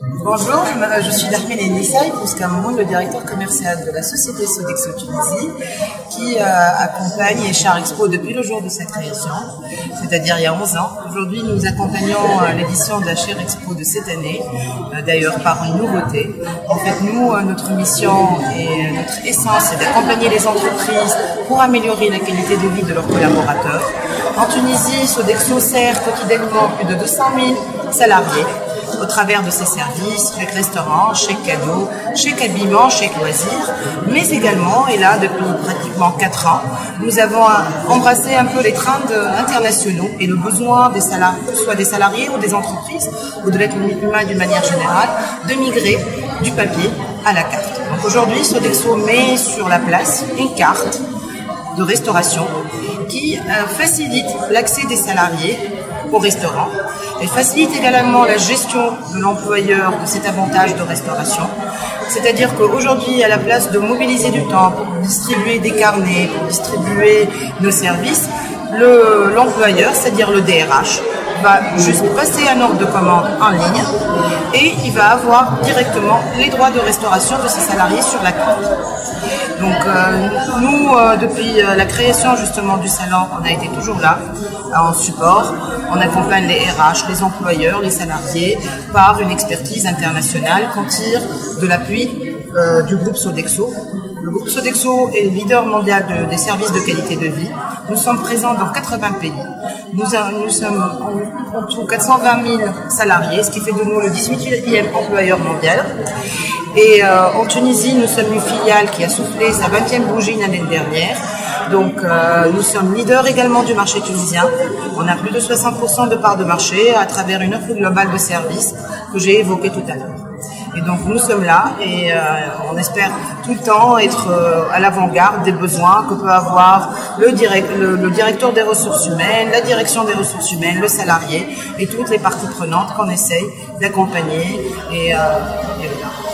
Bonjour, je suis Darmine Nissaï Pouskamoun, le directeur commercial de la société Sodexo Tunisie, qui accompagne Echar Expo depuis le jour de sa création, c'est-à-dire il y a 11 ans. Aujourd'hui, nous accompagnons l'édition d'Echar Expo de cette année, d'ailleurs par une nouveauté. En fait, nous, notre mission et notre essence, c'est d'accompagner les entreprises pour améliorer la qualité de vie de leurs collaborateurs. En Tunisie, Sodexo sert quotidiennement plus de 200 000 salariés au travers de ses services, chèque restaurant, chèque cadeau, chèque habillement, chèque loisirs, mais également, et là depuis pratiquement 4 ans, nous avons embrassé un peu les trends internationaux et le besoin des salariés, soit des salariés ou des entreprises, ou de l'être humain d'une manière générale, de migrer du papier à la carte. Donc aujourd'hui, Sodexo met sur la place une carte de restauration qui facilite l'accès des salariés au restaurant. Elle facilite également la gestion de l'employeur de cet avantage de restauration. C'est-à-dire qu'aujourd'hui, à la place de mobiliser du temps pour distribuer des carnets, pour distribuer nos services, l'employeur, c'est-à-dire le DRH, va juste passer un ordre de commande en ligne et il va avoir directement les droits de restauration de ses salariés sur la carte. Donc nous, depuis la création justement du salon, on a été toujours là, en support. On accompagne les RH, les employeurs, les salariés par une expertise internationale qu'on tire de l'appui du groupe Sodexo. Le groupe Sodexo est le leader mondial des services de qualité de vie. Nous sommes présents dans 80 pays. Nous sommes en tout 420 000 salariés, ce qui fait de nous le 18e employeur mondial. Et en Tunisie, nous sommes une filiale qui a soufflé sa 20e bougie l'année dernière. Donc nous sommes leaders également du marché tunisien. On a plus de 60% de parts de marché à travers une offre globale de services que j'ai évoquée tout à l'heure. Et donc nous sommes là et on espère tout le temps être à l'avant-garde des besoins que peut avoir le directeur des ressources humaines, la direction des ressources humaines, le salarié et toutes les parties prenantes qu'on essaye d'accompagner et voilà.